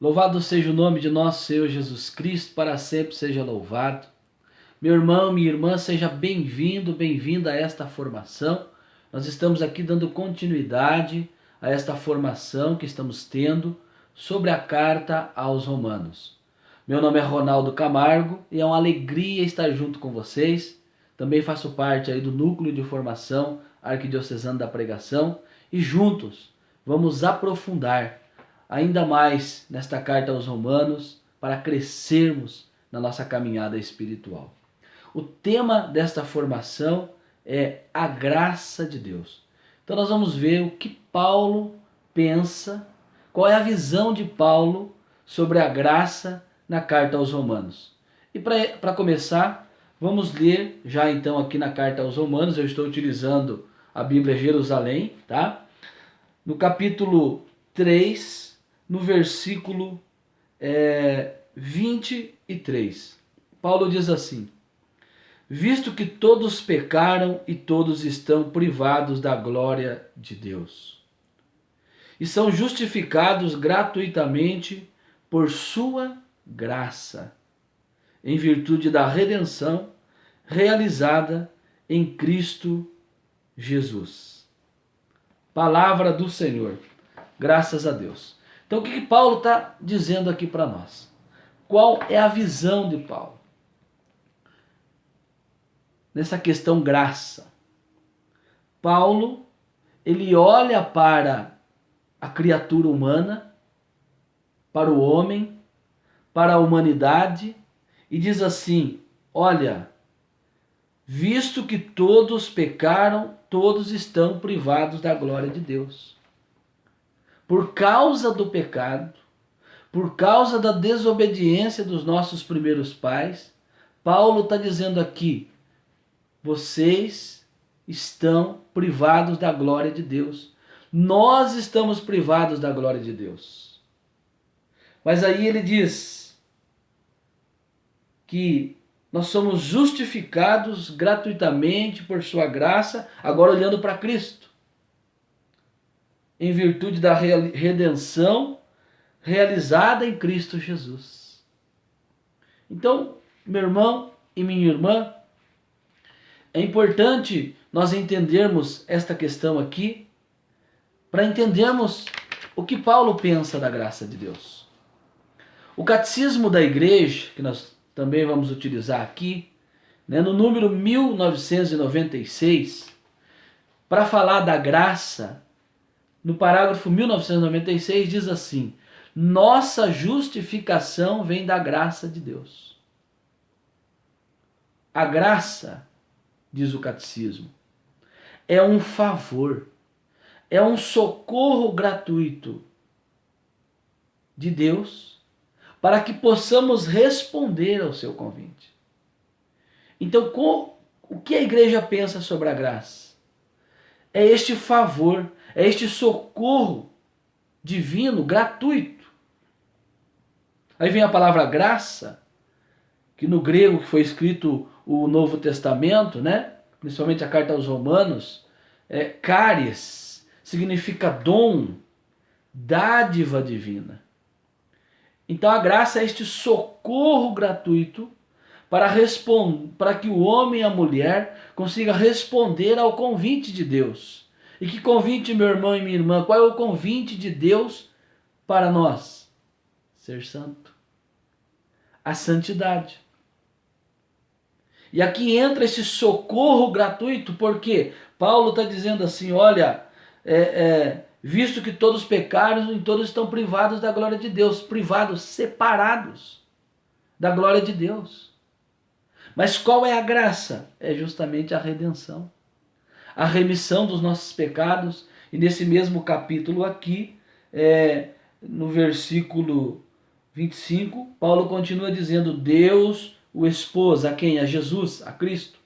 Louvado seja o nome de nosso Senhor Jesus Cristo, para sempre seja louvado. Meu irmão, minha irmã, seja bem-vindo, bem-vinda a esta formação. Nós estamos aqui dando continuidade a esta formação que estamos tendo sobre a carta aos Romanos. Meu nome é Ronaldo Camargo e é uma alegria estar junto com vocês. Também faço parte aí do núcleo de formação arquidiocesano da pregação e juntos vamos aprofundar ainda mais nesta carta aos Romanos para crescermos na nossa caminhada espiritual. O tema desta formação é a graça de Deus. Então nós vamos ver o que Paulo pensa, qual é a visão de Paulo sobre a graça na carta aos Romanos. E para começar, vamos ler já então aqui na carta aos Romanos, eu estou utilizando a Bíblia Jerusalém, tá? No capítulo 3, no versículo 23. Paulo diz assim: visto que todos pecaram e todos estão privados da glória de Deus, e são justificados gratuitamente por sua graça, em virtude da redenção realizada em Cristo Jesus. Palavra do Senhor. Graças a Deus. Então o que Paulo está dizendo aqui para nós? Qual é a visão de Paulo nessa questão graça? Paulo, ele olha para a criatura humana, para o homem, para a humanidade e diz assim: olha, visto que todos pecaram, todos estão privados da glória de Deus. Por causa do pecado, por causa da desobediência dos nossos primeiros pais, Paulo está dizendo aqui: vocês estão privados da glória de Deus. Nós estamos privados da glória de Deus. Mas aí ele diz que nós somos justificados gratuitamente por sua graça, agora olhando para Cristo, em virtude da redenção realizada em Cristo Jesus. Então, meu irmão e minha irmã, é importante nós entendermos esta questão aqui, para entendermos o que Paulo pensa da graça de Deus. O Catecismo da Igreja, que nós também vamos utilizar aqui, no número 1996, para falar da graça, no parágrafo 1996 diz assim: nossa justificação vem da graça de Deus. A graça, diz o catecismo, é um favor, é um socorro gratuito de Deus para que possamos responder ao seu convite. Então, o que a igreja pensa sobre a graça? É este favor, é este socorro divino, gratuito. Aí vem a palavra graça, que no grego que foi escrito o Novo Testamento, principalmente a carta aos Romanos, charis, significa dom, dádiva divina. Então a graça é este socorro gratuito para que o homem e a mulher consiga responder ao convite de Deus. E que convite, meu irmão e minha irmã? Qual é o convite de Deus para nós? Ser santo. A santidade. E aqui entra esse socorro gratuito, porque Paulo está dizendo assim: olha, visto que todos pecaram e todos estão privados da glória de Deus, privados, separados da glória de Deus. Mas qual é a graça? É justamente a redenção, a remissão dos nossos pecados. E nesse mesmo capítulo aqui, no versículo 25, Paulo continua dizendo: Deus o expôs a quem? A Jesus, a Cristo,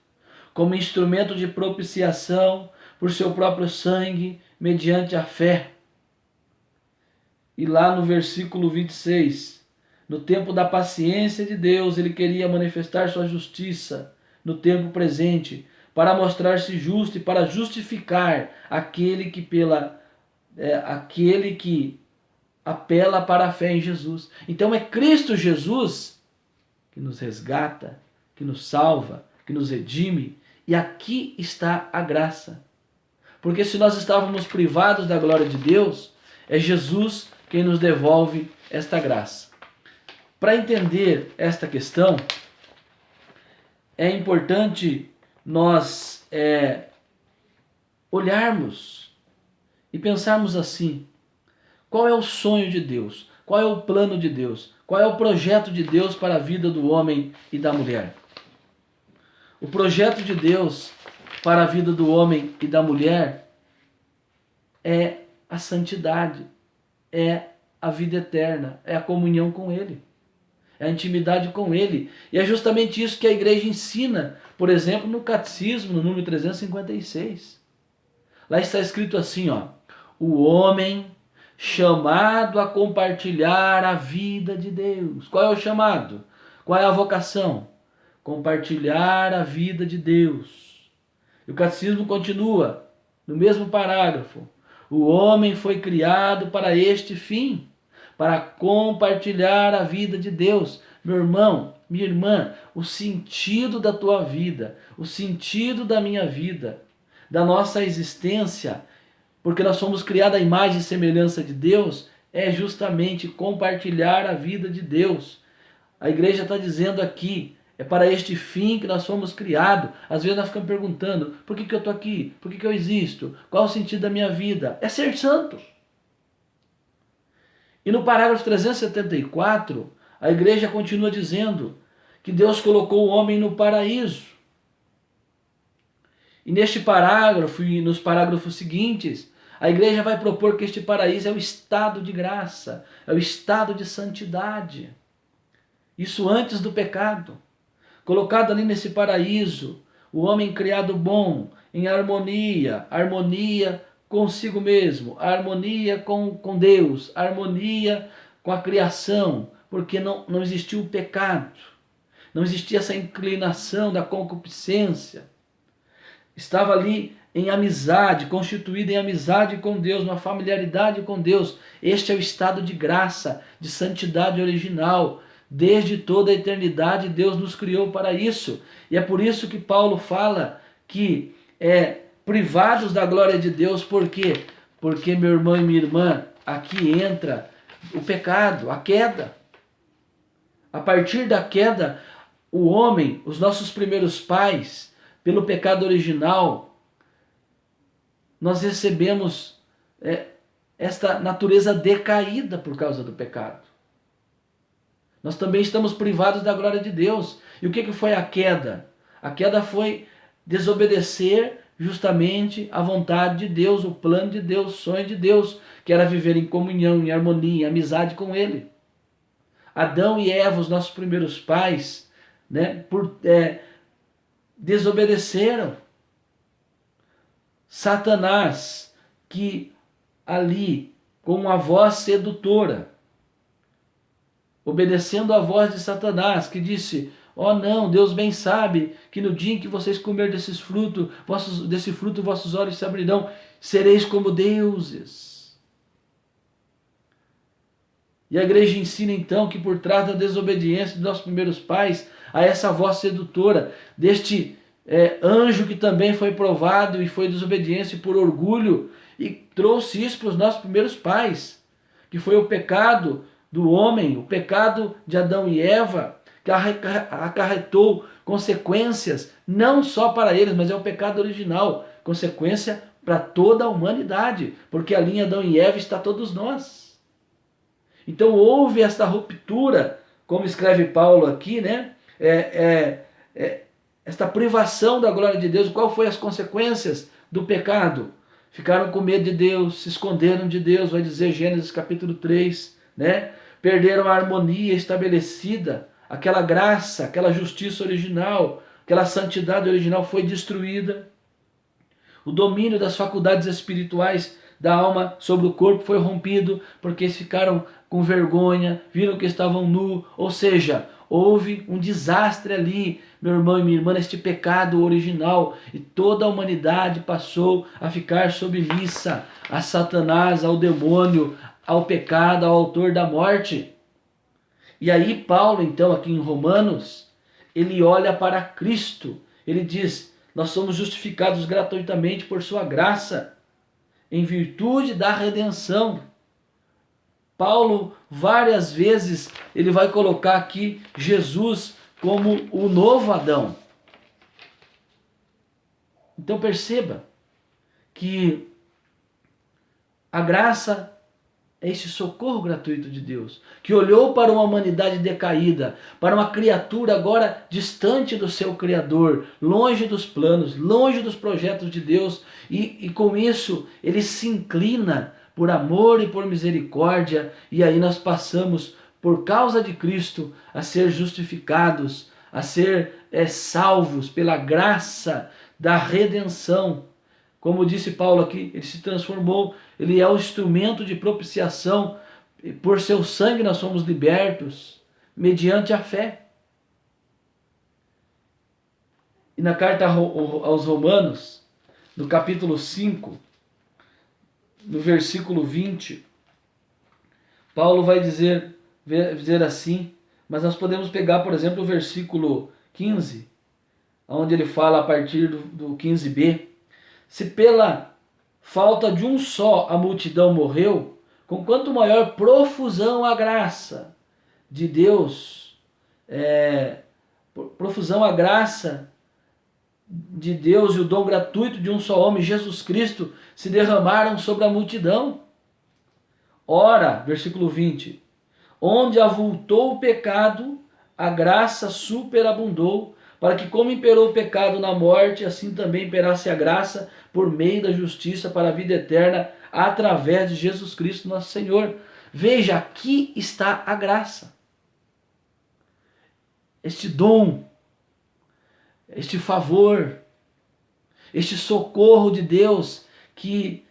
como instrumento de propiciação por seu próprio sangue, mediante a fé. E lá no versículo 26, no tempo da paciência de Deus, ele queria manifestar sua justiça no tempo presente, para mostrar-se justo e para justificar aquele que apela para a fé em Jesus. Então é Cristo Jesus que nos resgata, que nos salva, que nos redime. E aqui está a graça. Porque se nós estávamos privados da glória de Deus, é Jesus quem nos devolve esta graça. Para entender esta questão, é importante nós olharmos e pensarmos assim: qual é o sonho de Deus? Qual é o plano de Deus? Qual é o projeto de Deus para a vida do homem e da mulher? O projeto de Deus para a vida do homem e da mulher é a santidade, é a vida eterna, é a comunhão com Ele, é a intimidade com Ele. E é justamente isso que a igreja ensina, por exemplo, no Catecismo, no número 356. Lá está escrito assim, ó: o homem chamado a compartilhar a vida de Deus. Qual é o chamado? Qual é a vocação? Compartilhar a vida de Deus. E o Catecismo continua, no mesmo parágrafo: o homem foi criado para este fim, para compartilhar a vida de Deus. Meu irmão, minha irmã, o sentido da tua vida, o sentido da minha vida, da nossa existência, porque nós fomos criados à imagem e semelhança de Deus, é justamente compartilhar a vida de Deus. A igreja está dizendo aqui, é para este fim que nós fomos criados. Às vezes nós ficamos perguntando: por que eu estou aqui? Por que eu existo? Qual é o sentido da minha vida? É ser santo. E no parágrafo 374, a igreja continua dizendo que Deus colocou o homem no paraíso. E neste parágrafo e nos parágrafos seguintes, a igreja vai propor que este paraíso é o estado de graça, é o estado de santidade. Isso antes do pecado. Colocado ali nesse paraíso, o homem criado bom, em harmonia, harmonia consigo mesmo, harmonia com Deus, harmonia com a criação, porque não existiu o pecado, não existia essa inclinação da concupiscência. Estava ali em amizade, constituído em amizade com Deus, uma familiaridade com Deus. Este é o estado de graça, de santidade original. Desde toda a eternidade Deus nos criou para isso. E é por isso que Paulo fala que privados da glória de Deus. Por quê? Porque, meu irmão e minha irmã, aqui entra o pecado, a queda. A partir da queda, o homem, os nossos primeiros pais, pelo pecado original, nós recebemos esta natureza decaída por causa do pecado. Nós também estamos privados da glória de Deus. E o que foi a queda? A queda foi desobedecer justamente a vontade de Deus, o plano de Deus, o sonho de Deus, que era viver em comunhão, em harmonia, em amizade com Ele. Adão e Eva, os nossos primeiros pais, desobedeceram. Satanás, que ali, com uma voz sedutora, obedecendo a voz de Satanás, que disse: ó não, Deus bem sabe que no dia em que vocês comerem desse fruto, vossos olhos se abrirão, sereis como deuses. E a igreja ensina então que por trás da desobediência dos nossos primeiros pais, há essa voz sedutora, deste anjo que também foi provado e foi desobediência por orgulho, e trouxe isso para os nossos primeiros pais, que foi o pecado do homem, o pecado de Adão e Eva, que acarretou consequências não só para eles, mas é o pecado original, consequência para toda a humanidade, porque ali em Adão e Eva está todos nós. Então houve esta ruptura, como escreve Paulo aqui, esta privação da glória de Deus. Qual foi as consequências do pecado? Ficaram com medo de Deus, se esconderam de Deus, vai dizer Gênesis capítulo 3, perderam a harmonia estabelecida, aquela graça, aquela justiça original, aquela santidade original foi destruída. O domínio das faculdades espirituais da alma sobre o corpo foi rompido, porque eles ficaram com vergonha, viram que estavam nus, ou seja, houve um desastre ali, meu irmão e minha irmã, este pecado original, e toda a humanidade passou a ficar submissa a Satanás, ao demônio, ao pecado, ao autor da morte. E aí Paulo, então, aqui em Romanos, ele olha para Cristo. Ele diz: nós somos justificados gratuitamente por sua graça, em virtude da redenção. Paulo, várias vezes, ele vai colocar aqui Jesus como o novo Adão. Então perceba que a graça é esse socorro gratuito de Deus, que olhou para uma humanidade decaída, para uma criatura agora distante do seu Criador, longe dos planos, longe dos projetos de Deus, e com isso ele se inclina por amor e por misericórdia, e aí nós passamos, por causa de Cristo, a ser justificados, a ser salvos pela graça da redenção. Como disse Paulo aqui, ele se transformou, ele é o instrumento de propiciação, por seu sangue nós somos libertos, mediante a fé. E na carta aos Romanos, no capítulo 5, no versículo 20, Paulo vai dizer assim, mas nós podemos pegar, por exemplo, o versículo 15, onde ele fala a partir do 15b, se pela falta de um só a multidão morreu, com quanto maior profusão a graça de Deus, profusão a graça de Deus e o dom gratuito de um só homem, Jesus Cristo, se derramaram sobre a multidão. Ora, versículo 20, onde avultou o pecado, a graça superabundou, para que como imperou o pecado na morte, assim também imperasse a graça por meio da justiça para a vida eterna, através de Jesus Cristo nosso Senhor. Veja, aqui está a graça. Este dom, este favor, este socorro de Deus que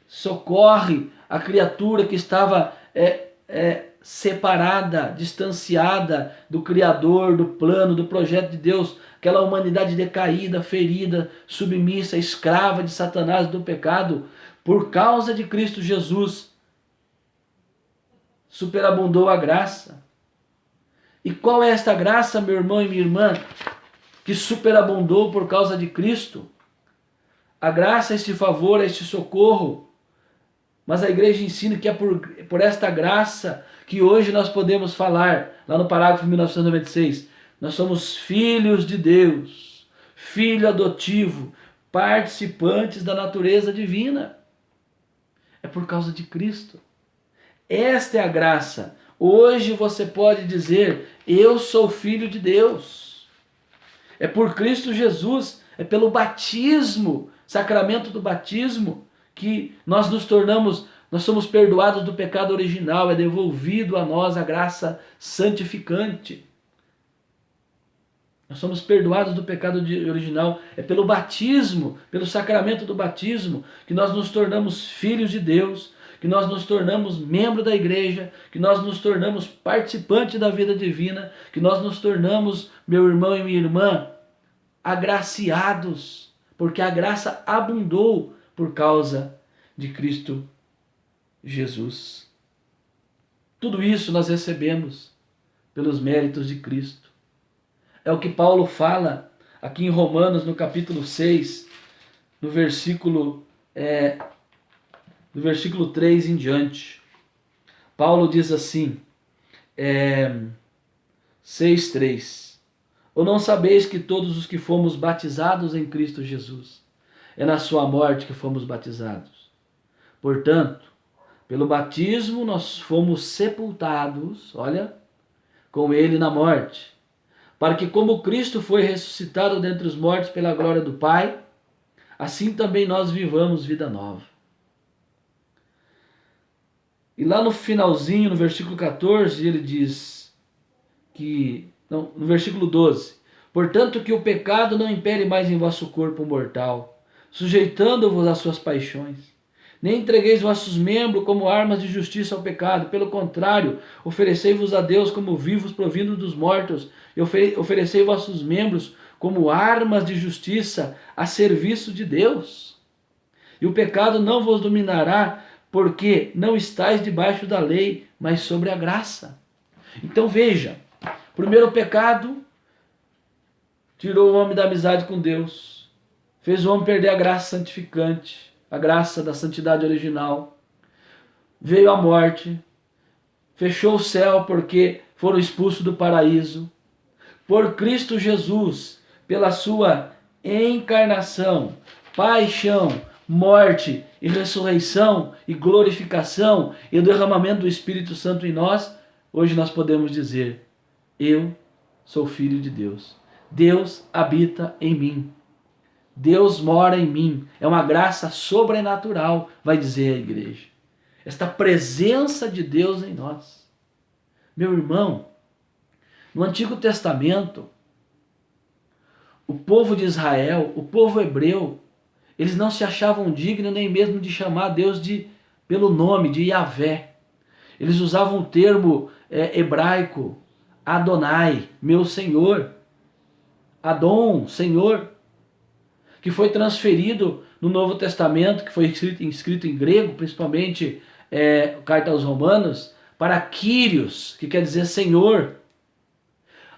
socorre a criatura que estava separada, distanciada do Criador, do plano, do projeto de Deus, aquela humanidade decaída, ferida, submissa, escrava de Satanás, do pecado. Por causa de Cristo Jesus, superabundou a graça. E qual é esta graça, meu irmão e minha irmã, que superabundou por causa de Cristo? A graça, este favor, este socorro. Mas a igreja ensina que é por esta graça que hoje nós podemos falar, lá no parágrafo 1996, nós somos filhos de Deus, filho adotivo, participantes da natureza divina. É por causa de Cristo. Esta é a graça. Hoje você pode dizer: eu sou filho de Deus. É por Cristo Jesus, é pelo batismo, sacramento do batismo, que nós somos perdoados do pecado original, é devolvido a nós a graça santificante. Nós somos perdoados do pecado original, é pelo batismo, pelo sacramento do batismo, que nós nos tornamos filhos de Deus, que nós nos tornamos membro da igreja, que nós nos tornamos participante da vida divina, que nós nos tornamos, meu irmão e minha irmã, agraciados, porque a graça abundou por causa de Cristo Jesus. Tudo isso nós recebemos pelos méritos de Cristo. É o que Paulo fala aqui em Romanos, no capítulo 6, no versículo 3 em diante. Paulo diz assim, 6:3: ou não sabeis que todos os que fomos batizados em Cristo Jesus, é na sua morte que fomos batizados? Portanto, pelo batismo nós fomos sepultados, olha, com ele na morte, para que como Cristo foi ressuscitado dentre os mortos pela glória do Pai, assim também nós vivamos vida nova. E lá no finalzinho, no versículo 14, ele diz no versículo 12, portanto que o pecado não impere mais em vosso corpo mortal, sujeitando-vos às suas paixões. Nem entregueis vossos membros como armas de justiça ao pecado. Pelo contrário, oferecei-vos a Deus como vivos provindos dos mortos, e oferecei vossos membros como armas de justiça a serviço de Deus. E o pecado não vos dominará, porque não estáis debaixo da lei, mas sobre a graça. Então veja, primeiro pecado tirou o homem da amizade com Deus, fez o homem perder a graça santificante, a graça da santidade original. Veio a morte, fechou o céu porque foram expulsos do paraíso. Por Cristo Jesus, pela sua encarnação, paixão, morte e ressurreição e glorificação e o derramamento do Espírito Santo em nós, hoje nós podemos dizer: eu sou filho de Deus. Deus habita em mim. Deus mora em mim. É uma graça sobrenatural, vai dizer a igreja. Esta presença de Deus em nós. Meu irmão, no Antigo Testamento, o povo de Israel, o povo hebreu, eles não se achavam dignos nem mesmo de chamar Deus pelo nome de Yahvé. Eles usavam o termo hebraico Adonai, meu Senhor. Adon, Senhor, que foi transferido no Novo Testamento, que foi escrito em grego, principalmente carta aos Romanos, para Kyrios, que quer dizer Senhor.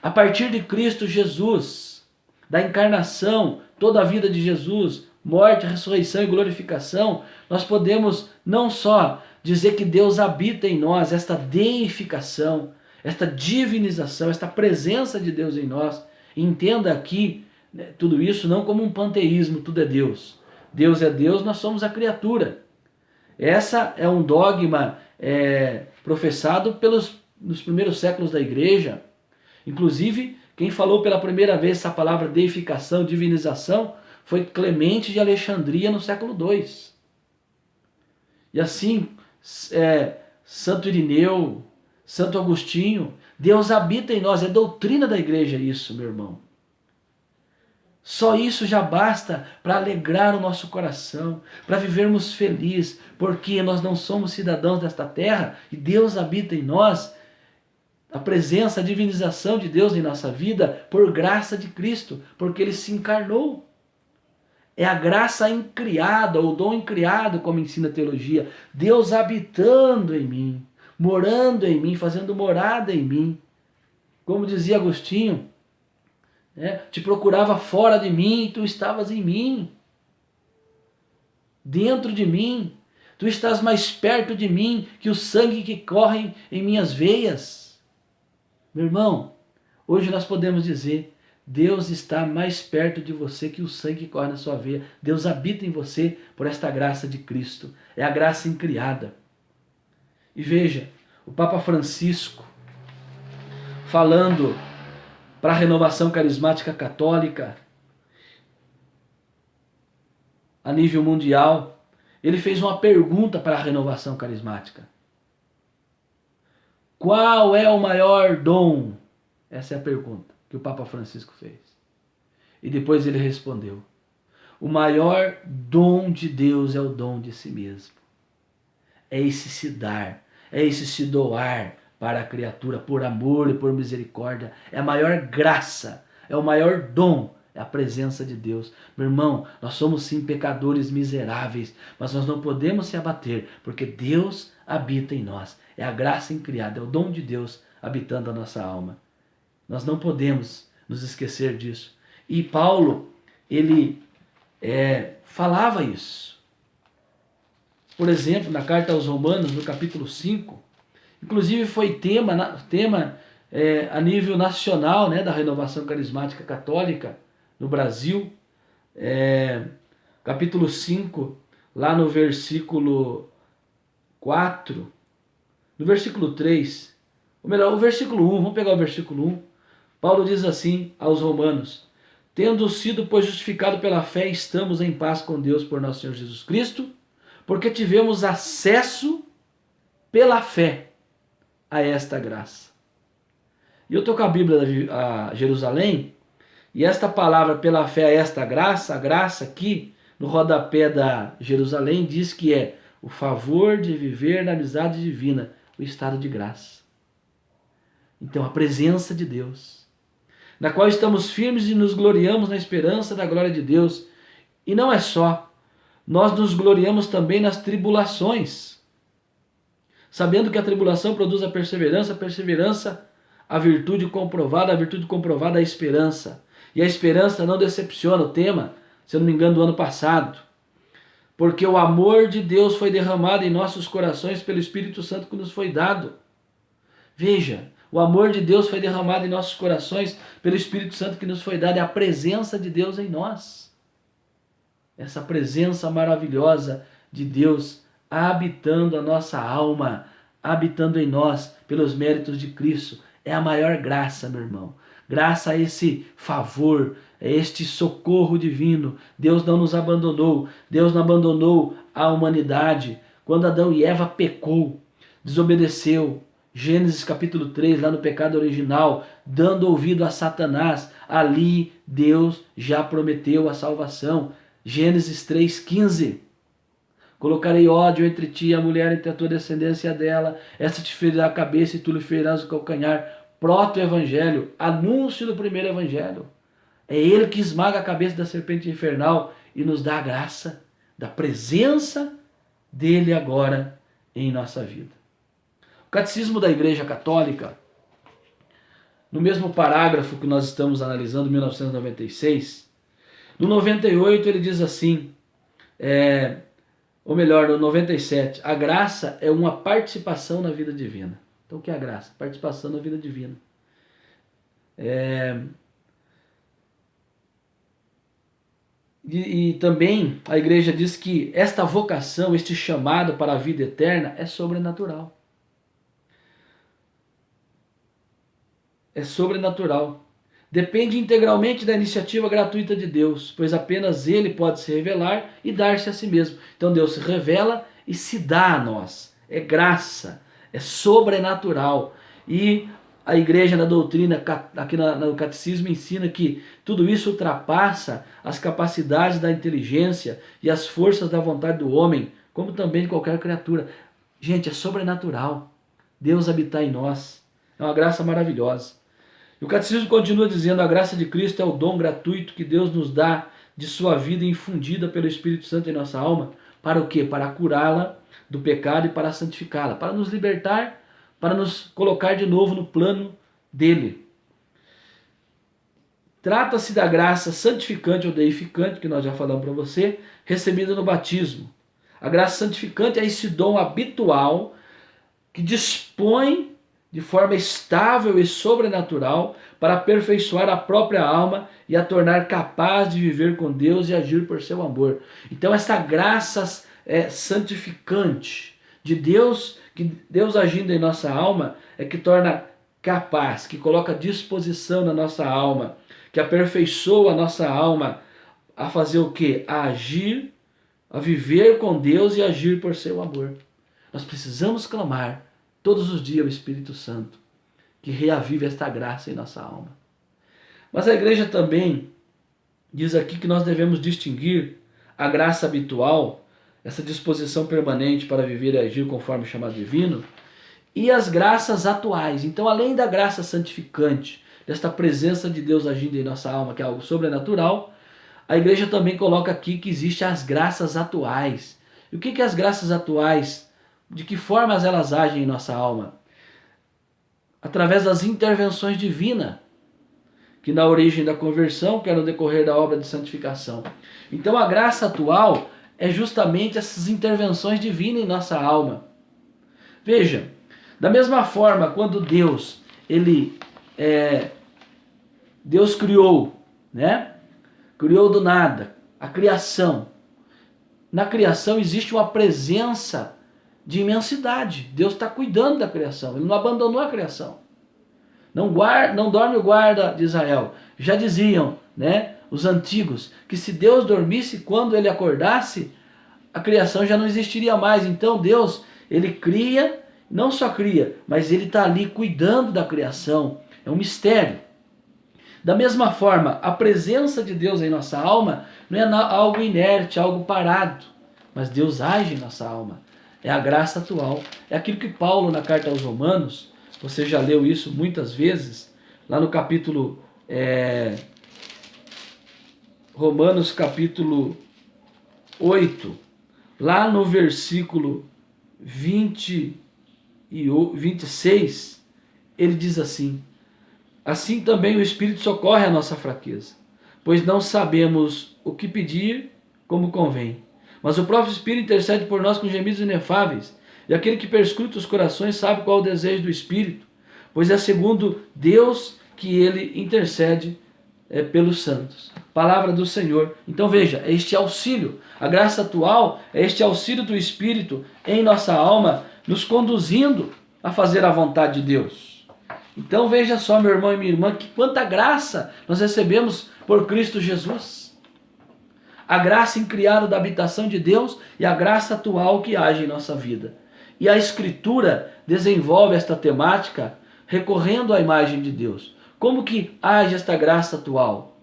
A partir de Cristo Jesus, da encarnação, toda a vida de Jesus, morte, ressurreição e glorificação, nós podemos não só dizer que Deus habita em nós, esta deificação, esta divinização, esta presença de Deus em nós. Entenda aqui tudo isso não como um panteísmo, tudo é Deus. Deus é Deus, nós somos a criatura. Essa é um dogma professado nos primeiros séculos da igreja. Inclusive, quem falou pela primeira vez essa palavra deificação, divinização, foi Clemente de Alexandria no século II. E assim, Santo Irineu, Santo Agostinho, Deus habita em nós, é doutrina da igreja isso, meu irmão. Só isso já basta para alegrar o nosso coração, para vivermos felizes, porque nós não somos cidadãos desta terra e Deus habita em nós. A presença, a divinização de Deus em nossa vida por graça de Cristo, porque Ele se encarnou. É a graça incriada, ou dom incriado, como ensina a teologia. Deus habitando em mim, morando em mim, fazendo morada em mim. Como dizia Agostinho, te procurava fora de mim e tu estavas em mim. Dentro de mim. Tu estás mais perto de mim que o sangue que corre em minhas veias. Meu irmão, hoje nós podemos dizer, Deus está mais perto de você que o sangue que corre na sua veia. Deus habita em você por esta graça de Cristo. É a graça incriada. E veja, o Papa Francisco, falando para a renovação carismática católica a nível mundial, ele fez uma pergunta para a renovação carismática. Qual é o maior dom? Essa é a pergunta que o Papa Francisco fez. E depois ele respondeu: o maior dom de Deus é o dom de si mesmo. É esse se dar, é esse se doar para a criatura por amor e por misericórdia. É a maior graça, é o maior dom, é a presença de Deus. Meu irmão, nós somos sim pecadores miseráveis, mas nós não podemos se abater, porque Deus habita em nós. É a graça incriada, é o dom de Deus habitando a nossa alma. Nós não podemos nos esquecer disso. E Paulo, ele falava isso. Por exemplo, na carta aos Romanos, no capítulo 5, inclusive foi tema a nível nacional, da renovação carismática católica no Brasil. Capítulo 5, lá no versículo 4, no versículo 3, ou melhor, o versículo 1, vamos pegar o versículo 1. Paulo diz assim aos romanos: tendo sido, pois, justificado pela fé, estamos em paz com Deus por nosso Senhor Jesus Cristo, porque tivemos acesso pela fé a esta graça. E eu estou com a Bíblia a Jerusalém, e esta palavra pela fé a esta graça, a graça aqui no rodapé da Jerusalém diz que é o favor de viver na amizade divina, o estado de graça. Então a presença de Deus, na qual estamos firmes e nos gloriamos na esperança da glória de Deus. E não é só, nós nos gloriamos também nas tribulações, sabendo que a tribulação produz a perseverança, a virtude comprovada, a esperança. E a esperança não decepciona, o tema, se eu não me engano, do ano passado. Porque o amor de Deus foi derramado em nossos corações pelo Espírito Santo que nos foi dado. Veja, o amor de Deus foi derramado em nossos corações pelo Espírito Santo que nos foi dado. É a presença de Deus em nós. Essa presença maravilhosa de Deus habitando a nossa alma, habitando em nós pelos méritos de Cristo. É a maior graça, meu irmão. Graça a esse favor, a este socorro divino. Deus não nos abandonou. Deus não abandonou a humanidade. Quando Adão e Eva pecou, desobedeceu, Gênesis capítulo 3, lá no pecado original, dando ouvido a Satanás, ali Deus já prometeu a salvação. Gênesis 3,15. Colocarei ódio entre ti e a mulher, entre a tua descendência dela. Esta te ferirá a cabeça e tu lhe ferirás o calcanhar. Proto-evangelho, anúncio do primeiro evangelho. É ele que esmaga a cabeça da serpente infernal e nos dá a graça da presença dele agora em nossa vida. O Catecismo da Igreja Católica, no mesmo parágrafo que nós estamos analisando, 1996, no 98 ele diz assim, ou melhor, no 97, a graça é uma participação na vida divina. Então o que é a graça? Participação na vida divina. E também a igreja diz que esta vocação, este chamado para a vida eterna é sobrenatural. É sobrenatural. Depende integralmente da iniciativa gratuita de Deus, pois apenas Ele pode se revelar e dar-se a si mesmo. Então Deus se revela e se dá a nós. É graça, é sobrenatural. E a igreja na doutrina, aqui no catecismo, ensina que tudo isso ultrapassa as capacidades da inteligência e as forças da vontade do homem, como também de qualquer criatura. Gente, é sobrenatural. Deus habitar em nós. É uma graça maravilhosa. E o catecismo continua dizendo: a graça de Cristo é o dom gratuito que Deus nos dá de sua vida infundida pelo Espírito Santo em nossa alma. Para o quê? Para curá-la do pecado e para santificá-la. Para nos libertar, para nos colocar de novo no plano dele. Trata-se da graça santificante ou deificante, que nós já falamos para você, recebida no batismo. A graça santificante é esse dom habitual que dispõe de forma estável e sobrenatural para aperfeiçoar a própria alma e a tornar capaz de viver com Deus e agir por seu amor. Então essa graça santificante de Deus, que Deus agindo em nossa alma, é que torna capaz, que coloca disposição na nossa alma, que aperfeiçoa a nossa alma a fazer o quê? A agir, a viver com Deus e agir por seu amor. Nós precisamos clamar todos os dias o Espírito Santo, que reavive esta graça em nossa alma. Mas a igreja também diz aqui que nós devemos distinguir a graça habitual, essa disposição permanente para viver e agir conforme o chamado divino, e as graças atuais. Então, além da graça santificante, desta presença de Deus agindo em nossa alma, que é algo sobrenatural, a igreja também coloca aqui que existem as graças atuais. E o que é as graças atuais? De que formas elas agem em nossa alma? Através das intervenções divinas, que na origem da conversão, que é no decorrer da obra de santificação. Então a graça atual é justamente essas intervenções divinas em nossa alma. Veja, da mesma forma, quando Deus criou, né? Criou do nada, a criação. Na criação existe uma presença de imensidade. Deus está cuidando da criação. Ele não abandonou a criação. Não dorme o guarda de Israel. Já diziam, né, os antigos, que se Deus dormisse, quando ele acordasse, a criação já não existiria mais. Então Deus, ele cria, não só cria, mas ele está ali cuidando da criação. É um mistério. Da mesma forma, a presença de Deus em nossa alma não é algo inerte, algo parado. Mas Deus age em nossa alma. É a graça atual. É aquilo que Paulo, na carta aos Romanos, você já leu isso muitas vezes, lá no capítulo Romanos capítulo 8, lá no versículo 20, 26, ele diz assim: assim também o Espírito socorre a nossa fraqueza, pois não sabemos o que pedir como convém. Mas o próprio Espírito intercede por nós com gemidos inefáveis, e aquele que perscruta os corações sabe qual é o desejo do Espírito, pois é segundo Deus que ele intercede pelos santos. Palavra do Senhor. Então veja, é este auxílio, a graça atual é este auxílio do Espírito em nossa alma, nos conduzindo a fazer a vontade de Deus. Então veja só, meu irmão e minha irmã, que quanta graça nós recebemos por Cristo Jesus. A graça incriada da habitação de Deus e a graça atual que age em nossa vida. E a Escritura desenvolve esta temática recorrendo à imagem de Deus. Como que age esta graça atual?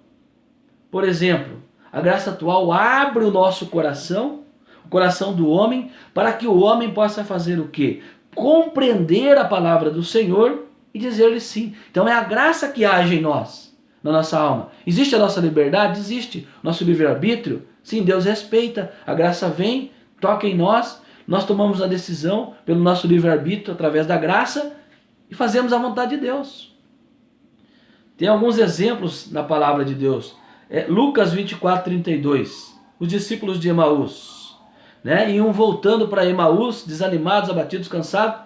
Por exemplo, a graça atual abre o nosso coração, o coração do homem, para que o homem possa fazer o quê? Compreender a palavra do Senhor e dizer-lhe sim. Então é a graça que age em nós, na nossa alma. Existe a nossa liberdade? Existe. Nosso livre-arbítrio? Sim, Deus respeita. A graça vem, toca em nós, nós tomamos a decisão pelo nosso livre-arbítrio através da graça e fazemos a vontade de Deus. Tem alguns exemplos na palavra de Deus. Lucas 24:32. Os discípulos de Emaús, e um voltando para Emaús, desanimados, abatidos, cansados,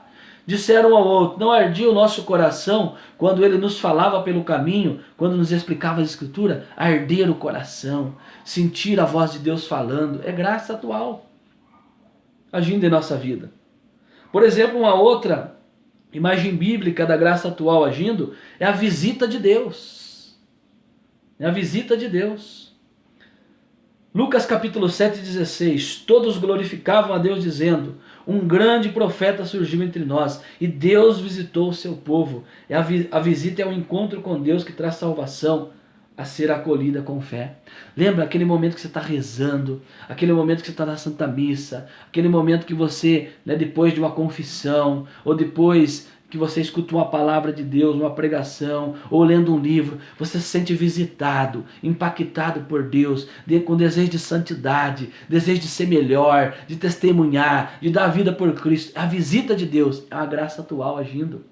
disseram um ao outro: não ardia o nosso coração quando ele nos falava pelo caminho, quando nos explicava a Escritura? Arder o coração, sentir a voz de Deus falando, é graça atual agindo em nossa vida. Por exemplo, uma outra imagem bíblica da graça atual agindo é a visita de Deus. É a visita de Deus. Lucas capítulo 7:16. Todos glorificavam a Deus dizendo: um grande profeta surgiu entre nós e Deus visitou o seu povo. A visita é um encontro com Deus que traz salvação a ser acolhida com fé. Lembra aquele momento que você está rezando, aquele momento que você está na Santa Missa, aquele momento que você, depois de uma confissão, ou depois que você escuta uma palavra de Deus, uma pregação, ou lendo um livro, você se sente visitado, impactado por Deus, com desejo de santidade, desejo de ser melhor, de testemunhar, de dar vida por Cristo. A visita de Deus é uma graça atual agindo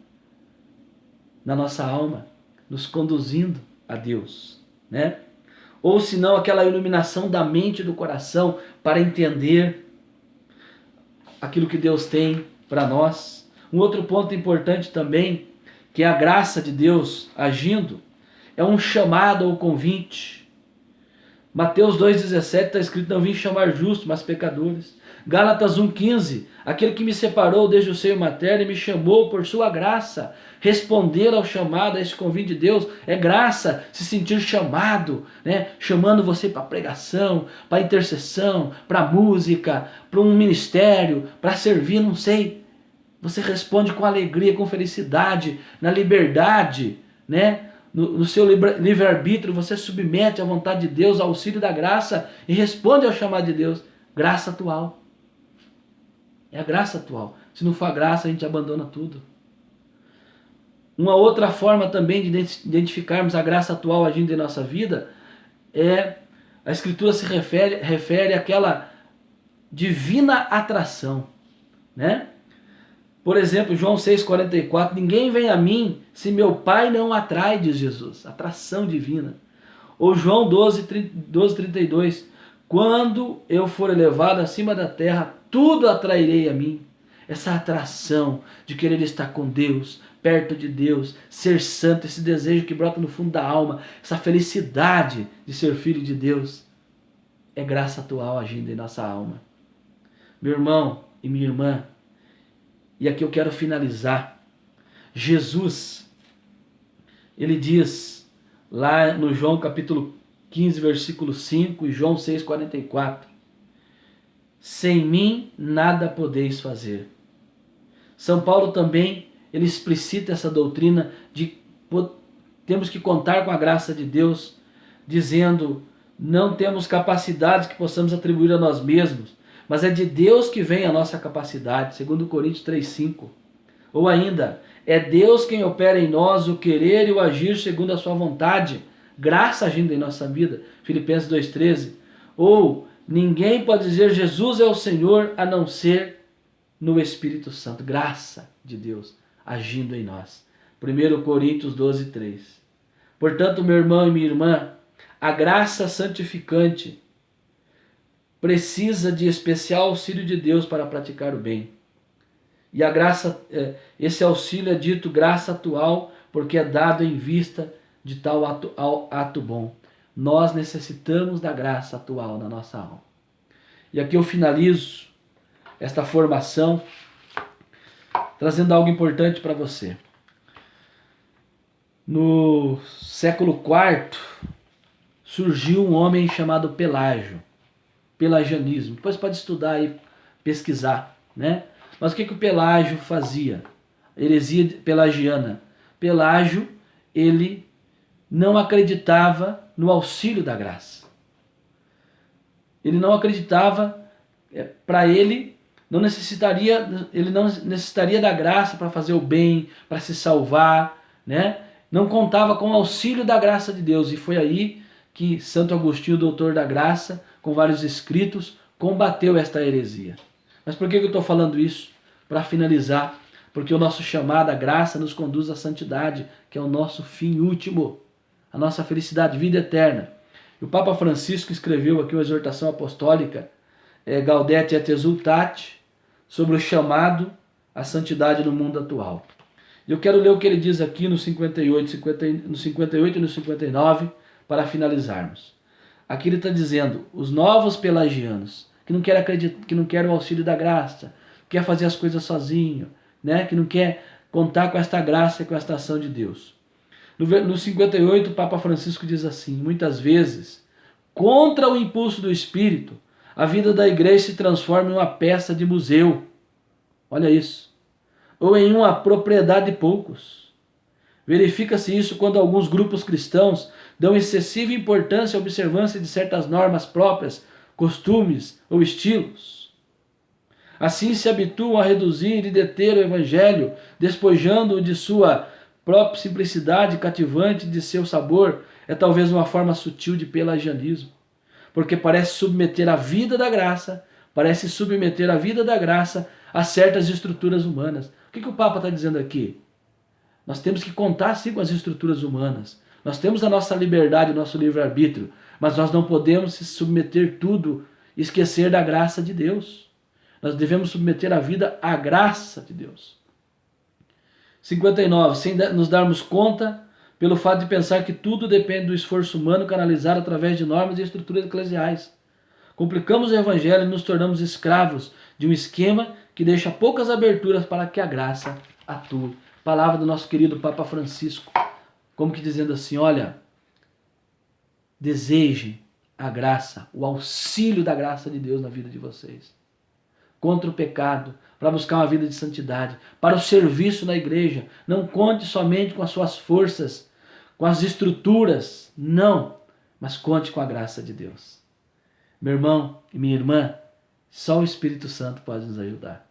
na nossa alma, nos conduzindo a Deus, Ou se não, aquela iluminação da mente e do coração para entender aquilo que Deus tem para nós. Um outro ponto importante também, que é a graça de Deus agindo, é um chamado ou convite. Mateus 2,17 está escrito: não vim chamar justos, mas pecadores. Gálatas 1,15, aquele que me separou desde o seio materno e me chamou por sua graça. Responder ao chamado, a esse convite de Deus, é graça, se sentir chamado, chamando você para pregação, para intercessão, para música, para um ministério, para servir, não sei. Você responde com alegria, com felicidade, na liberdade, no seu livre-arbítrio, você submete à vontade de Deus, ao auxílio da graça e responde ao chamado de Deus. Graça atual. É a graça atual. Se não for a graça, a gente abandona tudo. Uma outra forma também de identificarmos a graça atual agindo em nossa vida é, a Escritura se refere àquela divina atração, Por exemplo, João 6,44, ninguém vem a mim se meu Pai não atrai, diz Jesus. Atração divina. Ou João 12,32, quando eu for elevado acima da terra, tudo atrairei a mim. Essa atração de querer estar com Deus, perto de Deus, ser santo, esse desejo que brota no fundo da alma, essa felicidade de ser filho de Deus, é graça atual agindo em nossa alma. Meu irmão e minha irmã, e aqui eu quero finalizar. Jesus, ele diz lá no João capítulo 15, versículo 5 e João 6,44, sem mim nada podeis fazer. São Paulo também, ele explicita essa doutrina de temos que contar com a graça de Deus, dizendo, não temos capacidades que possamos atribuir a nós mesmos, mas é de Deus que vem a nossa capacidade, segundo Coríntios 3,5. Ou ainda, é Deus quem opera em nós o querer e o agir segundo a sua vontade, graça agindo em nossa vida, Filipenses 2,13. Ou, ninguém pode dizer Jesus é o Senhor a não ser no Espírito Santo, graça de Deus agindo em nós. 1 Coríntios 12, 3. Portanto, meu irmão e minha irmã, a graça santificante precisa de especial auxílio de Deus para praticar o bem. E a graça, esse auxílio é dito graça atual, porque é dado em vista de tal ato bom. Nós necessitamos da graça atual na nossa alma. E aqui eu finalizo esta formação trazendo algo importante para você. No século IV surgiu um homem chamado Pelágio, pelagianismo. Depois pode estudar e pesquisar, né? Mas o que o Pelágio fazia? Heresia pelagiana. Pelágio, ele não acreditava no auxílio da graça. Ele não acreditava, para ele não necessitaria da graça para fazer o bem, para se salvar, né? Não contava com o auxílio da graça de Deus. E foi aí que Santo Agostinho, doutor da graça, com vários escritos, combateu esta heresia. Mas por que eu estou falando isso? Para finalizar, porque o nosso chamado, a graça, nos conduz à santidade, que é o nosso fim último, a nossa felicidade, vida eterna. E o Papa Francisco escreveu aqui uma exortação apostólica, Gaudete et Exsultate, sobre o chamado à santidade no mundo atual. Eu quero ler o que ele diz aqui no 58 e no 59, para finalizarmos. Aqui ele está dizendo, os novos pelagianos, que não querem acreditar, que não querem o auxílio da graça, quer fazer as coisas sozinho, né? Que não quer contar com esta graça e com esta ação de Deus. No 58, o Papa Francisco diz assim, muitas vezes, contra o impulso do Espírito, a vida da igreja se transforma em uma peça de museu. Olha isso. Ou em uma propriedade de poucos. Verifica-se isso quando alguns grupos cristãos dão excessiva importância à observância de certas normas próprias, costumes ou estilos. Assim se habituam a reduzir e deter o evangelho, despojando-o de sua própria simplicidade cativante, de seu sabor. É talvez uma forma sutil de pelagianismo, porque parece submeter a vida da graça a certas estruturas humanas. O que o Papa está dizendo aqui? Nós temos que contar sim com as estruturas humanas. Nós temos a nossa liberdade, o nosso livre-arbítrio, mas nós não podemos se submeter tudo e esquecer da graça de Deus. Nós devemos submeter a vida à graça de Deus. 59. Sem nos darmos conta, pelo fato de pensar que tudo depende do esforço humano canalizado através de normas e estruturas eclesiais. Complicamos o evangelho e nos tornamos escravos de um esquema que deixa poucas aberturas para que a graça atue. Palavra do nosso querido Papa Francisco, como que dizendo assim, olha, desejem a graça, o auxílio da graça de Deus na vida de vocês. Contra o pecado, para buscar uma vida de santidade, para o serviço na igreja. Não conte somente com as suas forças, com as estruturas, não, mas conte com a graça de Deus. Meu irmão e minha irmã, só o Espírito Santo pode nos ajudar.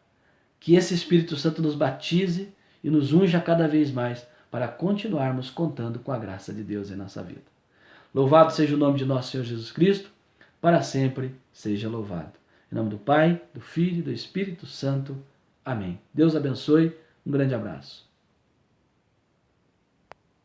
Que esse Espírito Santo nos batize e nos unja cada vez mais para continuarmos contando com a graça de Deus em nossa vida. Louvado seja o nome de nosso Senhor Jesus Cristo, para sempre seja louvado. Em nome do Pai, do Filho e do Espírito Santo. Amém. Deus abençoe. Um grande abraço.